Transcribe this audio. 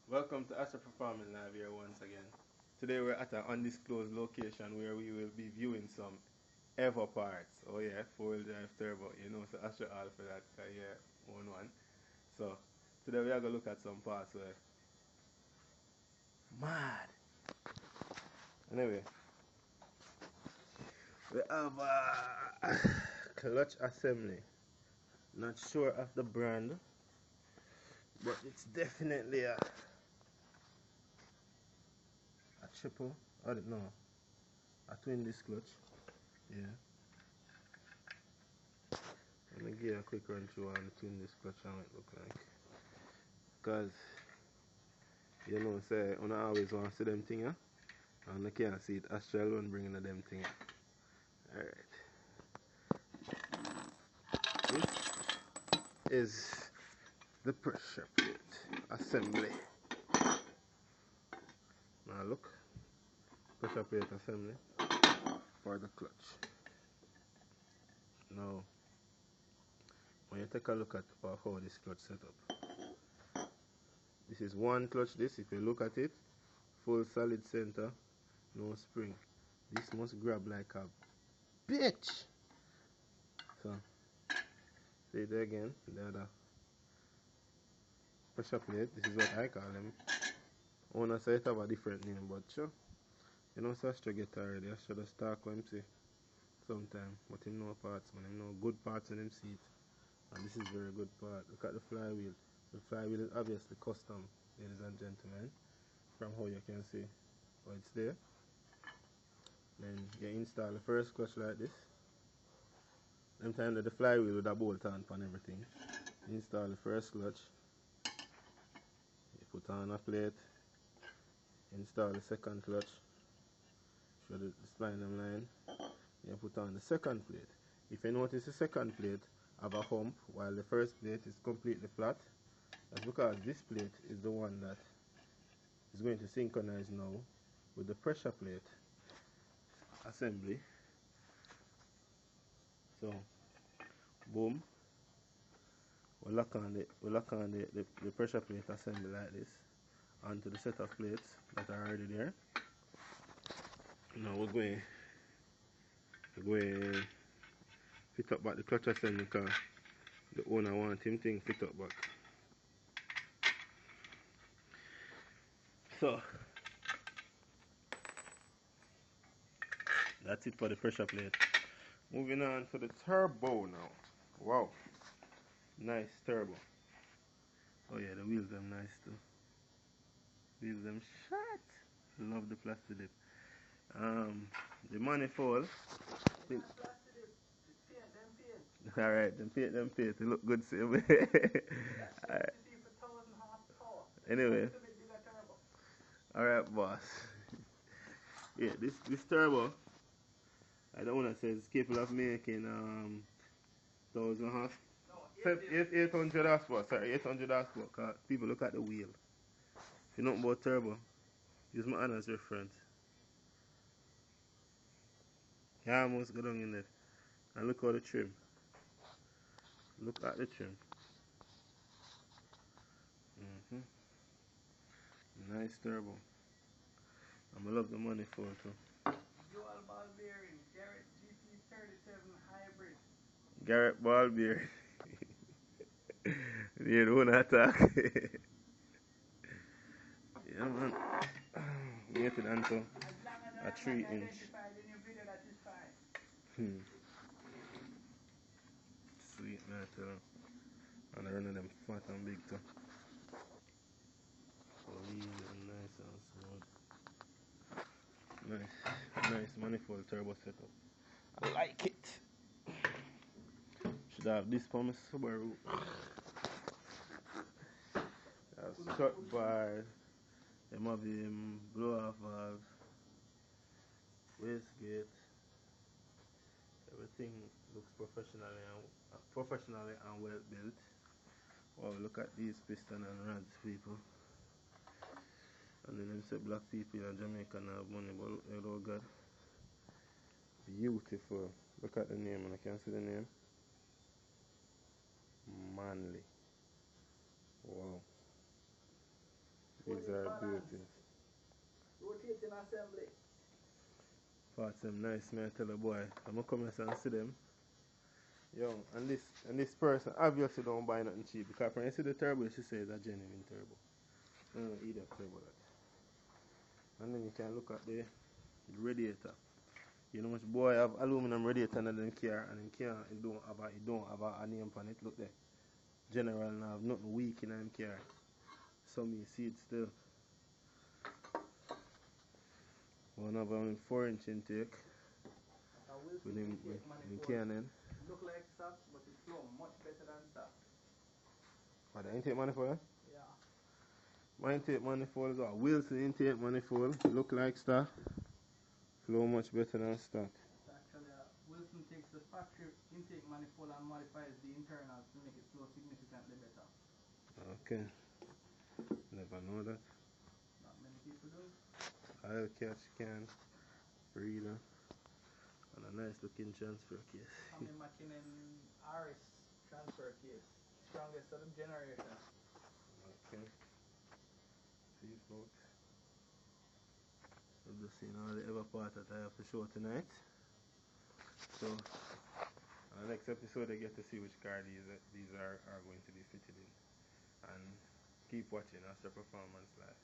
Welcome to Astro Performing Live here once again. Today we're at an undisclosed location where we will be viewing some Evo parts. Oh yeah, four-wheel drive turbo. You know, so Astro all for that. Yeah, one. So today we are gonna look at some parts where mad. Anyway, we have a clutch assembly. Not sure of the brand, but it's definitely a triple. I don't know, a twin disc clutch. Yeah. Let me give you a quick run through on the twin disc clutch and what it look like. Cause you know, say I always want to see them thing, and I can't see it. Astral one bringing them thing. Alright. This is the pressure plate assembly. Now look, pressure plate assembly for the clutch. Now, when you take a look at how this clutch set up, this is one clutch. This, if you look at it, full solid center, no spring. This must grab like a bitch. So, see it again, the other pressure plate. This is what I call them. Owner say it have a different name, but sure. You know, Sastra get already. I should have start when see sometime. But him know parts, man. Him know good parts in him seat. And this is very good part. Look at the flywheel. The flywheel is obviously custom, ladies and gentlemen. From how you can see. Oh, it's there. Then you install the first clutch like this. Them time that the flywheel with a bolt on and everything. Install the first clutch. You put on a plate. Install the second clutch. Show the spline line. You put on the second plate. If you notice the second plate have a hump while the first plate is completely flat, that's because this plate is the one that is going to synchronize now with the pressure plate assembly. So boom, we lock on the pressure plate assembly like this onto the set of plates that are already there. Now we're going fit up back the clutch assembly because the owner wants him thing fit up back. So that's it for the pressure plate. Moving on to the turbo now. Wow, nice turbo. Oh yeah, the wheels them nice too. Wheels them shot. Love the plastic dip. The manifold. Alright, them paint. They look good, see me. Alright. Anyway. Alright, boss. Yeah, this turbo, I don't want to say it's capable of making 1,000 horse. 800 horsepower, sorry, 800 horsepower. Cause people look at the wheel. If you know about turbo, use my hand as reference. You almost go down in it. And look at the trim. Look at the trim. Nice turbo. I love the manifold too. Dual ball bearing, Garrett GT37 hybrid. Garrett ball bearing. You don't attack. Yeah, man. Make it onto a 3-inch. Sweet, man. I tell you. And I run of them fat and big too. So really nice and smooth. Nice manifold turbo setup. I like it. Should have this for my Subaru. Short bar. Them have blow off valve. Wastegate. Everything looks professionally and well built. Wow, look at these piston and rods, people. And then them say black people in Jamaica now have money, but oh God, beautiful. Look at the name, and I can see the name. Manly. Wow. These are beauties. Rotating assembly. Parts them nice, man. I tell a boy. I'm gonna come here and see them. Yo, and this person obviously don't buy nothing cheap because when you see the turbo, she says a genuine turbo. I don't eat that turbo that. And then you can look at the radiator. You know much boy have aluminum radiator in the car and in car it don't have a name on it. Look there. General now have nothing weak in them car. Some you see it still. One of them 4-inch intake. With him Canon. Look like stock, but it flow much better than stock. What the intake manifold? Yeah. My intake manifold is a Wilson intake manifold. Look like stock. Flow much better than stock. Actually, Wilson takes the factory intake manifold and modifies the internals to make it flow significantly better. Okay. Never know that. Not many people do. I'll catch can, reader, and a nice looking transfer case. I'm matching in RS transfer case. Strongest of the generation. Okay. See folks. I've just seen all the ever part that I have to show tonight. So on the next episode I get to see which car these are going to be fitted in. And keep watching Astro Performance Live.